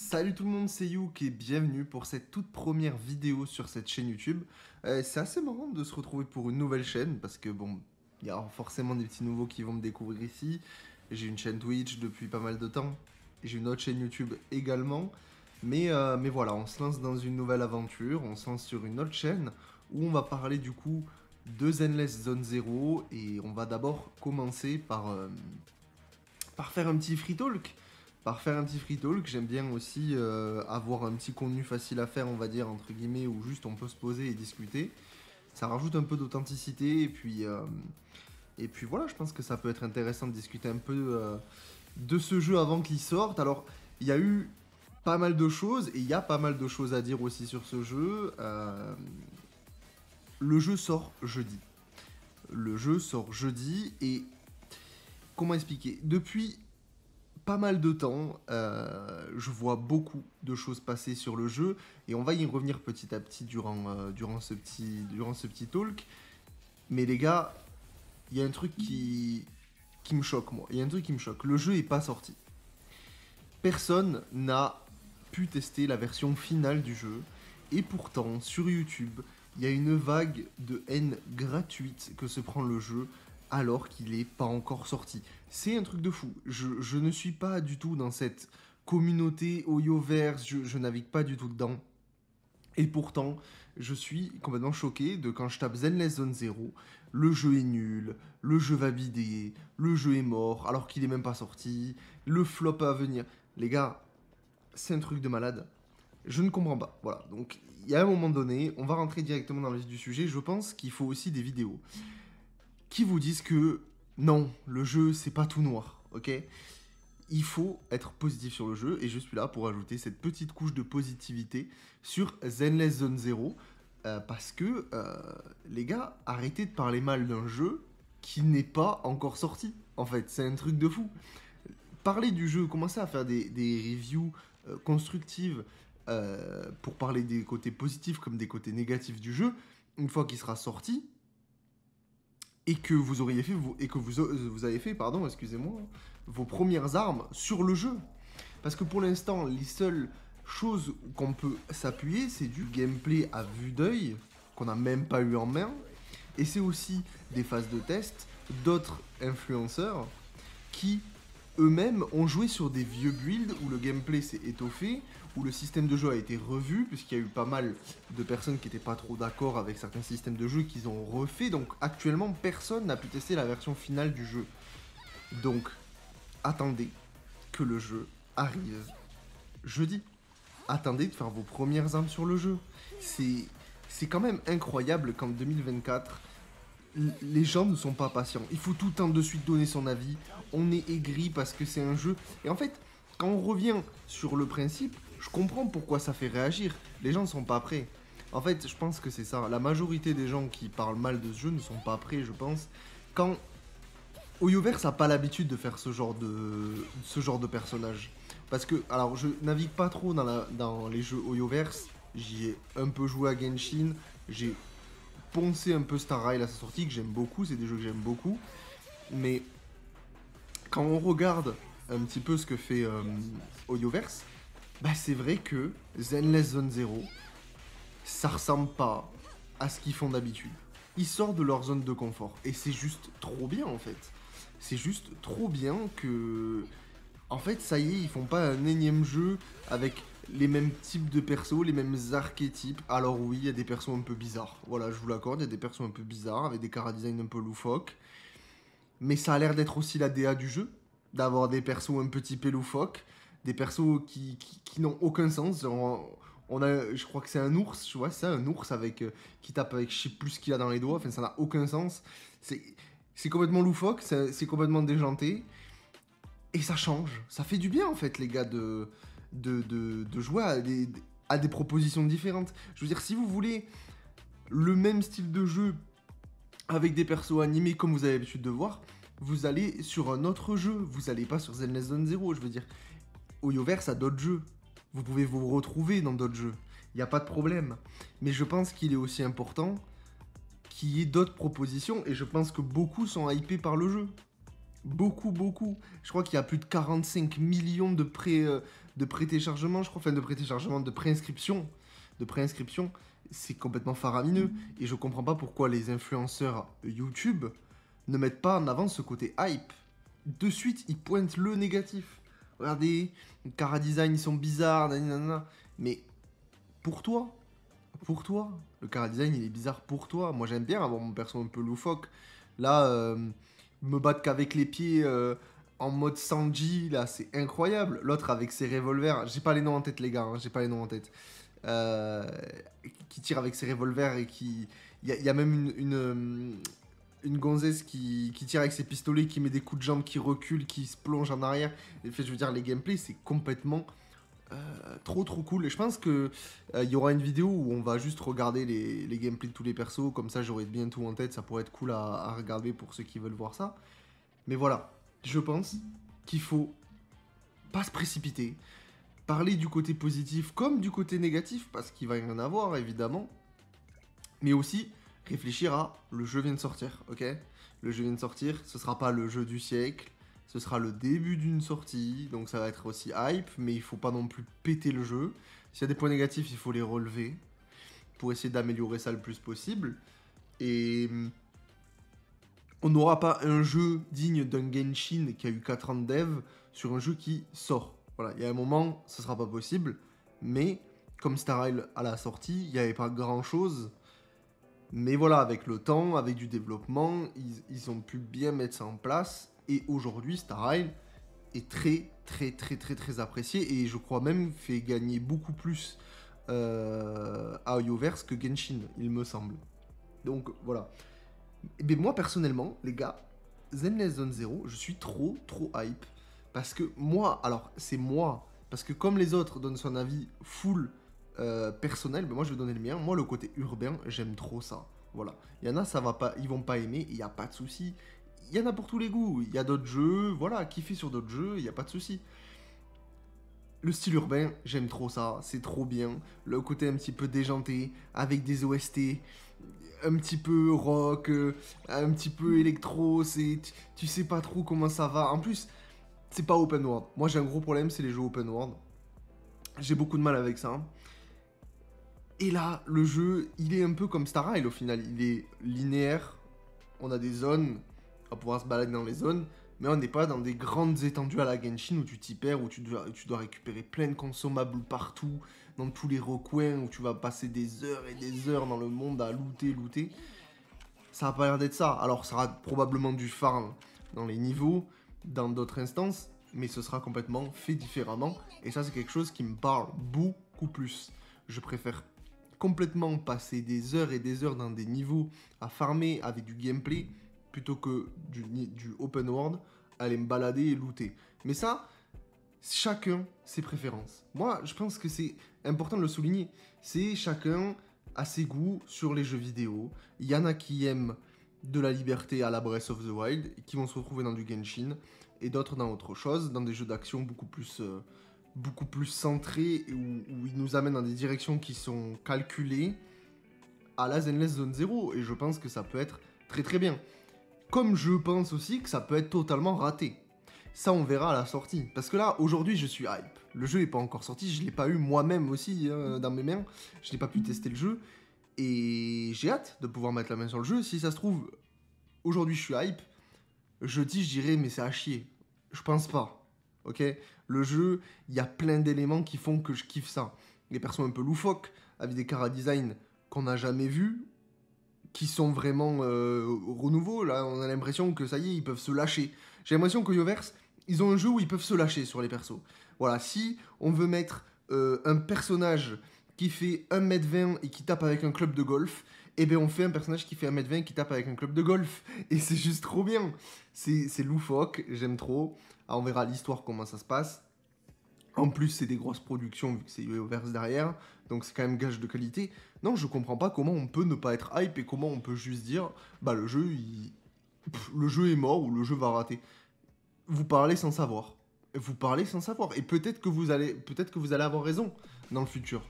Salut tout le monde, c'est Youk et bienvenue pour cette toute première vidéo sur cette chaîne YouTube. C'est assez marrant de se retrouver pour une nouvelle chaîne parce que bon, il y a forcément des petits nouveaux qui vont me découvrir ici. J'ai une chaîne Twitch depuis pas mal de temps, j'ai une autre chaîne YouTube également. Mais voilà, on se lance dans une nouvelle aventure, on se lance sur une autre chaîne où on va parler du coup de Zenless Zone Zero et on va d'abord commencer par faire un petit free talk. J'aime bien aussi avoir un petit contenu facile à faire, on va dire, entre guillemets, où juste on peut se poser et discuter. Ça rajoute un peu d'authenticité, et puis voilà, je pense que ça peut être intéressant de discuter un peu de ce jeu avant qu'il sorte. Alors, il y a eu pas mal de choses, et il y a pas mal de choses à dire aussi sur ce jeu. Le jeu sort jeudi. Le jeu sort jeudi, et comment expliquer? Depuis pas mal de temps, je vois beaucoup de choses passer sur le jeu et on va y revenir petit à petit durant ce petit talk. Mais les gars, il y a un truc qui me choque moi. Il y a un truc qui me choque. Le jeu est pas sorti. Personne n'a pu tester la version finale du jeu et pourtant sur YouTube, il y a une vague de haine gratuite que se prend le jeu alors qu'il n'est pas encore sorti. C'est un truc de fou. Je ne suis pas du tout dans cette communauté Oyoverse, je navigue pas du tout dedans. Et pourtant, je suis complètement choqué de quand je tape Zenless Zone Zero, le jeu est nul, le jeu va bider, le jeu est mort alors qu'il est même pas sorti, le flop à venir. Les gars, c'est un truc de malade. Je ne comprends pas. Voilà, donc il y a un moment donné, on va rentrer directement dans le vif du sujet. Je pense qu'il faut aussi des vidéos qui vous disent que non, le jeu c'est pas tout noir, ok? Il faut être positif sur le jeu et je suis là pour ajouter cette petite couche de positivité sur Zenless Zone Zero parce que les gars, arrêtez de parler mal d'un jeu qui n'est pas encore sorti. En fait, c'est un truc de fou. Parler du jeu, commencer à faire des reviews constructives pour parler des côtés positifs comme des côtés négatifs du jeu, une fois qu'il sera sorti, et que vous auriez fait vous avez fait pardon, excusez-moi, vos premières armes sur le jeu. Parce que pour l'instant, les seules choses qu'on peut s'appuyer, c'est du gameplay à vue d'œil qu'on n'a même pas eu en main, et c'est aussi des phases de test d'autres influenceurs qui eux-mêmes ont joué sur des vieux builds où le gameplay s'est étoffé, où le système de jeu a été revu, puisqu'il y a eu pas mal de personnes qui n'étaient pas trop d'accord avec certains systèmes de jeu qu'ils ont refait. Donc actuellement, personne n'a pu tester la version finale du jeu. Donc, attendez que le jeu arrive jeudi. Attendez de faire vos premières armes sur le jeu. C'est quand même incroyable qu'en 2024, les gens ne sont pas patients. Il faut tout le temps de suite donner son avis. On est aigri parce que c'est un jeu. Et en fait, quand on revient sur le principe, je comprends pourquoi ça fait réagir. Les gens ne sont pas prêts. En fait, je pense que c'est ça. La majorité des gens qui parlent mal de ce jeu ne sont pas prêts, je pense. Quand Oyoverse n'a pas l'habitude de faire ce genre de personnage. Parce que, alors, je navigue pas trop dans les jeux Oyoverse. J'y ai un peu joué à Genshin. J'ai poncé un peu Star Rail à sa sortie, que j'aime beaucoup, c'est des jeux que j'aime beaucoup. Mais quand on regarde un petit peu ce que fait Oyoverse, bah c'est vrai que Zenless Zone Zero, ça ressemble pas à ce qu'ils font d'habitude. Ils sortent de leur zone de confort. Et c'est juste trop bien en fait. C'est juste trop bien que... En fait, ça y est, ils font pas un énième jeu avec les mêmes types de persos, les mêmes archétypes. Alors oui, il y a des persos un peu bizarres. Voilà, je vous l'accorde, il y a des persos un peu bizarres, avec des chara-design un peu loufoques. Mais ça a l'air d'être aussi la DA du jeu, d'avoir des persos un petit peu loufoques, des persos qui n'ont aucun sens. Genre, je crois que c'est un ours, tu vois, c'est un ours avec, qui tape avec je sais plus ce qu'il a dans les doigts, enfin ça n'a aucun sens. C'est complètement loufoque, c'est complètement déjanté. Et ça change, ça fait du bien en fait les gars de jouer à des propositions différentes. Je veux dire, si vous voulez le même style de jeu avec des persos animés comme vous avez l'habitude de voir, vous allez sur un autre jeu, vous allez pas sur Zenless Zone Zero, je veux dire. Oyoverse a d'autres jeux, vous pouvez vous retrouver dans d'autres jeux, il n'y a pas de problème. Mais je pense qu'il est aussi important qu'il y ait d'autres propositions, et je pense que beaucoup sont hypés par le jeu. Beaucoup, beaucoup. Je crois qu'il y a plus de 45 millions de prétéchargement, je crois, enfin de prétéchargement, de préinscription, c'est complètement faramineux. Et je comprends pas pourquoi les influenceurs YouTube ne mettent pas en avant ce côté hype. De suite, ils pointent le négatif. Regardez, les Cara Design, ils sont bizarres, nanana. Mais pour toi, le Cara Design, il est bizarre pour toi. Moi, j'aime bien avoir mon perso un peu loufoque. Là, me battre qu'avec les pieds en mode Sanji, là, c'est incroyable. L'autre avec ses revolvers, j'ai pas les noms en tête, les gars, hein, j'ai pas les noms en tête. Euh, qui tire avec ses revolvers et qui... Il y a même une gonzesse qui tire avec ses pistolets, qui met des coups de jambe, qui recule, qui se plonge en arrière. Et fait, je veux dire, les gameplays, c'est complètement trop cool. Et je pense que il y aura une vidéo où on va juste regarder les gameplays de tous les persos. Comme ça, j'aurai bien tout en tête. Ça pourrait être cool à regarder pour ceux qui veulent voir ça. Mais voilà, je pense qu'il faut pas se précipiter. Parler du côté positif comme du côté négatif, parce qu'il va y en avoir, évidemment. Mais aussi réfléchir à le jeu vient de sortir, ok? Le jeu vient de sortir, ce sera pas le jeu du siècle, ce sera le début d'une sortie, donc ça va être aussi hype, mais il faut pas non plus péter le jeu. S'il y a des points négatifs, il faut les relever pour essayer d'améliorer ça le plus possible. Et on n'aura pas un jeu digne d'un Genshin qui a eu 4 ans de dev sur un jeu qui sort. Voilà, il y a un moment, ce sera pas possible, mais comme Star Rail à la sortie, il n'y avait pas grand chose. Mais voilà, avec le temps, avec du développement, ils ont pu bien mettre ça en place. Et aujourd'hui, Star Rail est très apprécié. Et je crois même fait gagner beaucoup plus à Yoverse que Genshin, il me semble. Donc voilà. Et bien moi personnellement, les gars, Zenless Zone Zero, je suis trop hype. Parce que moi, alors c'est moi, parce que comme les autres donnent son avis full personnel, ben moi je vais donner le mien. Moi le côté urbain, j'aime trop ça. Voilà. Il y en a, ça va pas, ils vont pas aimer, il n'y a pas de souci. Il y en a pour tous les goûts. Il y a d'autres jeux, voilà, kiffer sur d'autres jeux, il n'y a pas de souci. Le style urbain, j'aime trop ça, c'est trop bien. Le côté un petit peu déjanté, avec des OST, un petit peu rock, un petit peu électro, tu sais pas trop comment ça va. En plus, c'est pas open world. Moi j'ai un gros problème, c'est les jeux open world. J'ai beaucoup de mal avec ça. Et là, le jeu, il est un peu comme Star Rail au final. Il est linéaire, on a des zones, on va pouvoir se balader dans les zones, mais on n'est pas dans des grandes étendues à la Genshin où tu t'y perds, où tu dois récupérer plein de consommables partout, dans tous les recoins, où tu vas passer des heures et des heures dans le monde à looter. Ça n'a pas l'air d'être ça. Alors, ça sera probablement du farm dans les niveaux, dans d'autres instances, mais ce sera complètement fait différemment. Et ça, c'est quelque chose qui me parle beaucoup plus. Je préfère complètement passer des heures et des heures dans des niveaux à farmer avec du gameplay plutôt que du open world, aller me balader et looter. Mais ça, chacun ses préférences. Moi, je pense que c'est important de le souligner. C'est chacun a ses goûts sur les jeux vidéo. Il y en a qui aiment de la liberté à la Breath of the Wild, qui vont se retrouver dans du Genshin, et d'autres dans autre chose, dans des jeux d'action beaucoup plus centrés, où ils nous amènent dans des directions qui sont calculées à la Zenless Zone Zero. Et je pense que ça peut être très bien. Comme je pense aussi que ça peut être totalement raté. Ça, on verra à la sortie. Parce que là, aujourd'hui, je suis hype. Le jeu n'est pas encore sorti, je ne l'ai pas eu moi-même aussi dans mes mains. Je n'ai pas pu tester le jeu. Et j'ai hâte de pouvoir mettre la main sur le jeu. Si ça se trouve, aujourd'hui, je suis hype. Jeudi, je dirais, mais c'est à chier. Je pense pas. Ok? Le jeu, il y a plein d'éléments qui font que je kiffe ça. Des persos un peu loufoques, avec des cara design qu'on n'a jamais vus, qui sont vraiment renouveaux. Là, on a l'impression que ça y est, ils peuvent se lâcher. J'ai l'impression que Yoverse, ils ont un jeu où ils peuvent se lâcher sur les persos. Voilà, si on veut mettre un personnage qui fait 1m20 et qui tape avec un club de golf, eh bien on fait un personnage qui fait 1m20 et qui tape avec un club de golf. Et c'est juste trop bien. C'est loufoque, j'aime trop. Alors, on verra l'histoire, comment ça se passe. En plus, c'est des grosses productions, vu que c'est Yoverse derrière. Donc c'est quand même gage de qualité. Non, je comprends pas comment on peut ne pas être hype et comment on peut juste dire, bah le jeu, le jeu est mort ou le jeu va rater. Vous parlez sans savoir. Vous parlez sans savoir. Et peut-être que vous allez avoir raison dans le futur.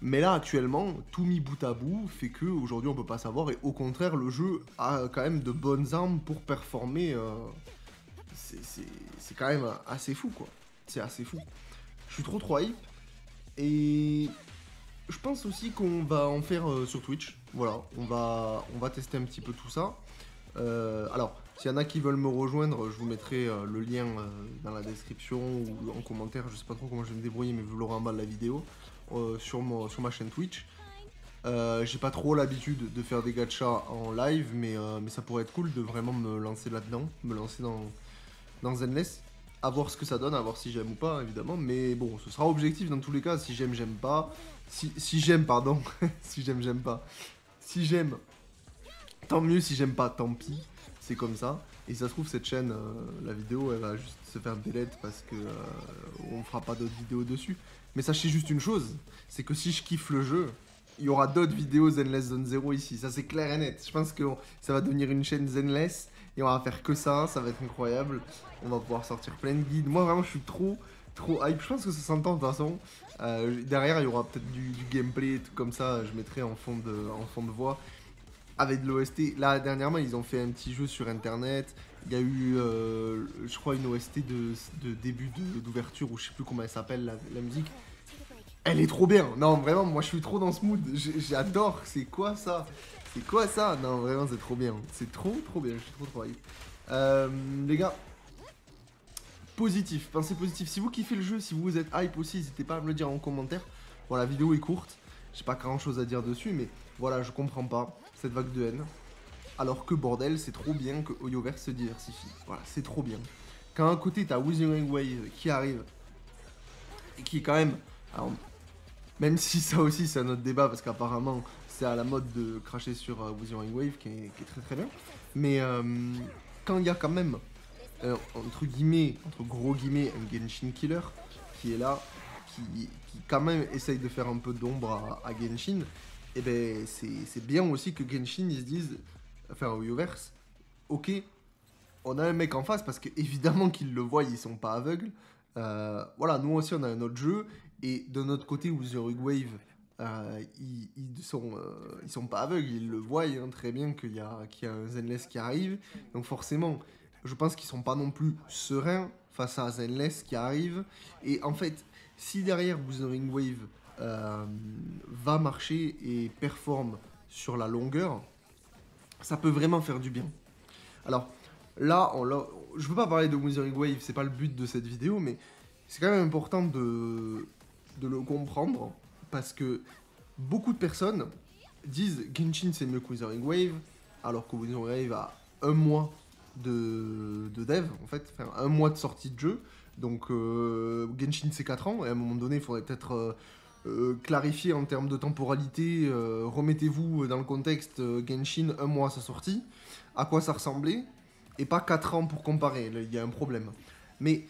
Mais là, actuellement, tout mis bout à bout fait que aujourd'hui on peut pas savoir. Et au contraire, le jeu a quand même de bonnes armes pour performer. C'est quand même assez fou, quoi. C'est assez fou. suis trop hype. Et je pense aussi qu'on va en faire sur Twitch. Voilà, on va tester un petit peu tout ça. Alors, s'il y en a qui veulent me rejoindre, je vous mettrai le lien dans la description ou en commentaire. Je sais pas trop comment je vais me débrouiller, mais vous l'aurez en bas de la vidéo sur ma chaîne Twitch. J'ai pas trop l'habitude de faire des gachas en live, mais ça pourrait être cool de vraiment me lancer là-dedans, me lancer dans Zenless, à voir ce que ça donne, à voir si j'aime ou pas, évidemment. Mais bon, ce sera objectif dans tous les cas. Si j'aime, j'aime pas. Si j'aime, pardon. Si j'aime, j'aime pas. Si j'aime, tant mieux. Si j'aime pas, tant pis. C'est comme ça. Et si ça se trouve, cette chaîne, la vidéo, elle va juste se faire delete parce que on fera pas d'autres vidéos dessus. Mais sachez juste une chose, c'est que si je kiffe le jeu, il y aura d'autres vidéos Zenless Zone Zero ici. Ça, c'est clair et net. Je pense que ça va devenir une chaîne Zenless et on va faire que ça. Ça va être incroyable. On va pouvoir sortir plein de guides. Moi, vraiment, je suis trop hype. Je pense que ça s'entend de toute façon. Derrière, il y aura peut-être du gameplay, tout comme ça. Je mettrai en fond de voix. Avec de l'OST. Là, dernièrement, ils ont fait un petit jeu sur internet. Il y a eu, je crois, une OST de début d'ouverture, ou je sais plus comment elle s'appelle, la musique. Elle est trop bien. Non, vraiment, moi, je suis trop dans ce mood. J'adore. C'est quoi ça? C'est quoi ça? Non, vraiment, c'est trop bien. C'est trop bien. Je suis trop hype. Les gars, positif. Pensez positif. Si vous kiffez le jeu, si vous êtes hype aussi, n'hésitez pas à me le dire en commentaire. Bon, la vidéo est courte. J'ai pas grand chose à dire dessus, mais voilà, je comprends pas cette vague de haine. Alors que bordel, c'est trop bien que Hoyoverse se diversifie. Voilà, c'est trop bien. Quand à un côté, t'as Wuthering Wave qui arrive, et qui est quand même... Alors, même si ça aussi, c'est un autre débat, parce qu'apparemment, c'est à la mode de cracher sur Wuthering Wave, qui est très bien. Mais quand il y a quand même, entre gros guillemets, un Genshin Killer, qui est là, qui quand même essaye de faire un peu d'ombre à Genshin, et ben c'est bien aussi que Genshin, ils se disent, enfin Hoyoverse, ok, on a un mec en face, parce que évidemment qu'ils le voient, ils sont pas aveugles. Voilà, nous aussi on a un autre jeu, et de notre côté, Wuthering Wave, ils sont pas aveugles, ils le voient hein, très bien qu'il y a un Zenless qui arrive, donc forcément, je pense qu'ils sont pas non plus sereins face à un Zenless qui arrive, et en fait, si derrière Wuthering Wave va marcher et performe sur la longueur, ça peut vraiment faire du bien. Alors là, je veux pas parler de Wuthering Wave, c'est pas le but de cette vidéo, mais c'est quand même important de le comprendre, parce que beaucoup de personnes disent Genshin c'est mieux que Wuthering Wave, alors que Wuthering Wave a un mois de dev, en fait, enfin un mois de sortie de jeu, donc Genshin c'est 4 ans, et à un moment donné il faudrait peut-être clarifier en termes de temporalité, remettez-vous dans le contexte, Genshin, un mois à sa sortie, à quoi ça ressemblait, et pas 4 ans pour comparer, il y a un problème. Mais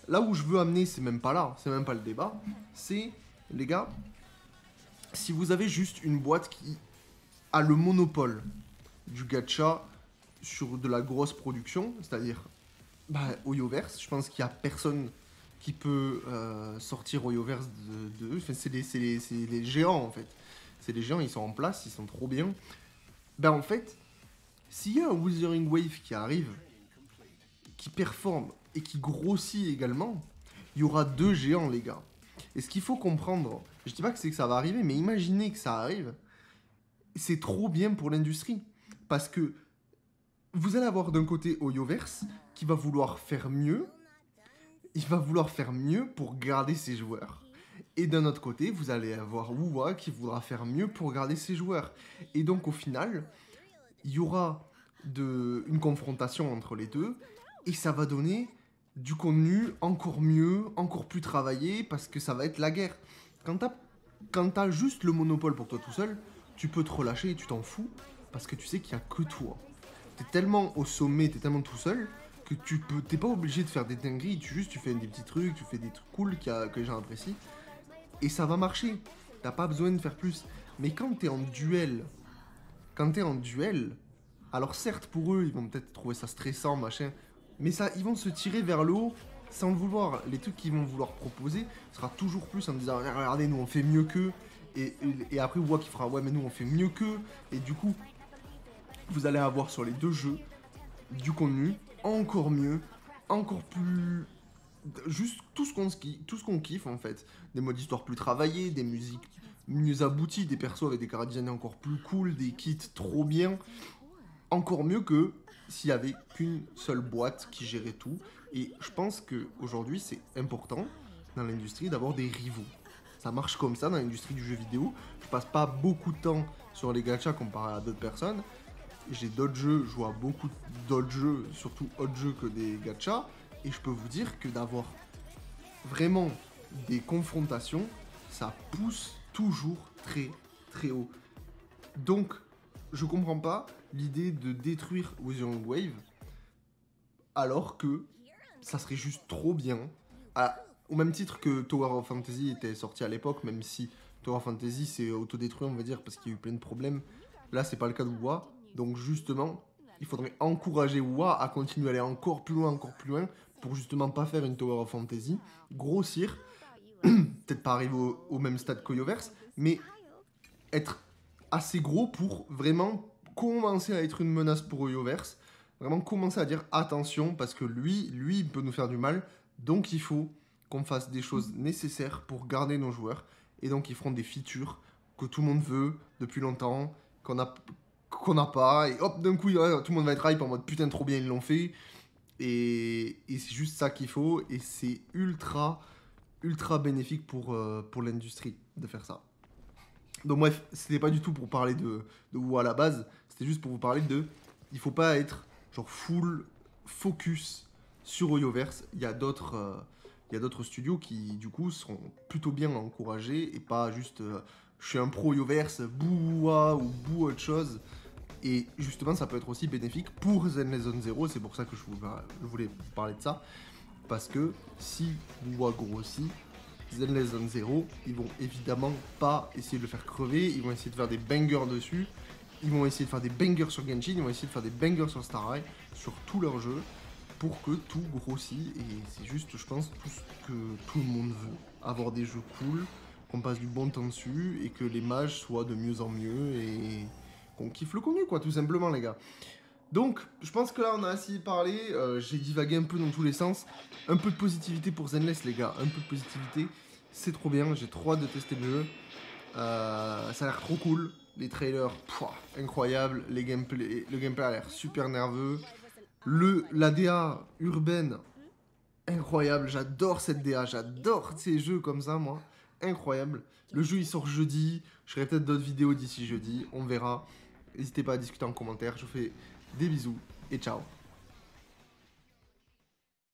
là où je veux amener, c'est même pas là, c'est même pas le débat, c'est, les gars, si vous avez juste une boîte qui a le monopole du gacha sur de la grosse production, c'est-à-dire Hoyoverse, je pense qu'il n'y a personne qui peut sortir Hoyoverse de eux. Enfin, c'est les géants en fait. C'est les géants, ils sont en place, ils sont trop bien. Ben en fait, s'il y a un Wuthering Wave qui arrive, qui performe et qui grossit également, il y aura deux géants les gars. Et ce qu'il faut comprendre, je dis pas que c'est que ça va arriver, mais imaginez que ça arrive, c'est trop bien pour l'industrie. Parce que vous allez avoir d'un côté Hoyoverse qui va vouloir faire mieux, il va vouloir faire mieux pour garder ses joueurs. Et d'un autre côté, vous allez avoir Wuwa qui voudra faire mieux pour garder ses joueurs. Et donc au final, il y aura une confrontation entre les deux, et ça va donner du contenu encore mieux, encore plus travaillé, parce que ça va être la guerre. Quand t'as juste le monopole pour toi tout seul, tu peux te relâcher et tu t'en fous, parce que tu sais qu'il n'y a que toi. T'es tellement au sommet, t'es tellement tout seul, que t'es pas obligé de faire des dingueries, tu fais des petits trucs, tu fais des trucs cool que les gens apprécient, et ça va marcher. T'as pas besoin de faire plus. Mais quand t'es en duel, alors certes pour eux, ils vont peut-être trouver ça stressant, machin, mais ça, ils vont se tirer vers le haut sans le vouloir. Les trucs qu'ils vont vouloir proposer sera toujours plus en disant regardez, nous on fait mieux qu'eux, et après on voit qu'il fera ouais mais nous on fait mieux qu'eux, et du coup vous allez avoir sur les deux jeux du contenu encore mieux, encore plus juste tout ce qu'on kiffe en fait. Des modes d'histoire plus travaillés, des musiques mieux abouties, des persos avec des chara-design encore plus cool, des kits trop bien. Encore mieux que s'il y avait qu'une seule boîte qui gérait tout. Et je pense qu'aujourd'hui, c'est important dans l'industrie d'avoir des rivaux. Ça marche comme ça dans l'industrie du jeu vidéo. Je passe pas beaucoup de temps sur les gachas comparé à d'autres personnes. J'ai d'autres jeux, je joue à beaucoup d'autres jeux, surtout autres jeux que des gachas. Et je peux vous dire que d'avoir vraiment des confrontations, ça pousse toujours très très haut. Donc, je comprends pas l'idée de détruire Wuthering Wave alors que ça serait juste trop bien. Au même titre que Tower of Fantasy était sorti à l'époque, même si Tower of Fantasy s'est autodétruit, on va dire, parce qu'il y a eu plein de problèmes. Là, c'est pas le cas de WoW. Donc, justement, il faudrait encourager WoW à continuer à aller encore plus loin, pour justement pas faire une Tower of Fantasy, grossir, peut-être pas arriver au même stade qu'Oyoverse, mais être assez gros pour vraiment commencer à être une menace pour Oyoverse, vraiment commencer à dire attention parce que lui, il peut nous faire du mal, donc il faut qu'on fasse des choses nécessaires pour garder nos joueurs, et donc ils feront des features que tout le monde veut depuis longtemps, qu'on n'a pas, et hop, d'un coup, ouais, tout le monde va être hype en mode putain, trop bien, ils l'ont fait, et c'est juste ça qu'il faut, et c'est ultra, ultra bénéfique pour l'industrie de faire ça. Donc bref, c'était pas du tout pour parler de WoW à la base, c'était juste pour vous parler de... Il faut pas être genre full focus sur Oyoverse, il y a d'autres studios qui du coup seront plutôt bien encouragés et pas juste je suis un pro Oyoverse, bouh WoW ou bouh autre chose. Et justement ça peut être aussi bénéfique pour Zenless Zone Zero, c'est pour ça que je voulais parler de ça. Parce que si WoW grossit, Zenless Zone Zero, ils vont évidemment pas essayer de le faire crever, ils vont essayer de faire des bangers dessus, ils vont essayer de faire des bangers sur Genshin, ils vont essayer de faire des bangers sur Star Rail, sur tous leurs jeux, pour que tout grossit, et c'est juste, je pense, tout ce que tout le monde veut. Avoir des jeux cool, qu'on passe du bon temps dessus, et que les mages soient de mieux en mieux, et qu'on kiffe le contenu, quoi, tout simplement, les gars. Donc, je pense que là, on a assez parlé. J'ai divagué un peu dans tous les sens. Un peu de positivité pour Zenless, les gars. Un peu de positivité. C'est trop bien. J'ai trop hâte de tester le jeu. Ça a l'air trop cool. Les trailers, incroyable. Le gameplay a l'air super nerveux. La DA urbaine, incroyable. J'adore cette DA. J'adore ces jeux comme ça, moi. Incroyable. Le jeu, il sort jeudi. Je ferai peut-être d'autres vidéos d'ici jeudi. On verra. N'hésitez pas à discuter en commentaire. Je vous fais des bisous et ciao.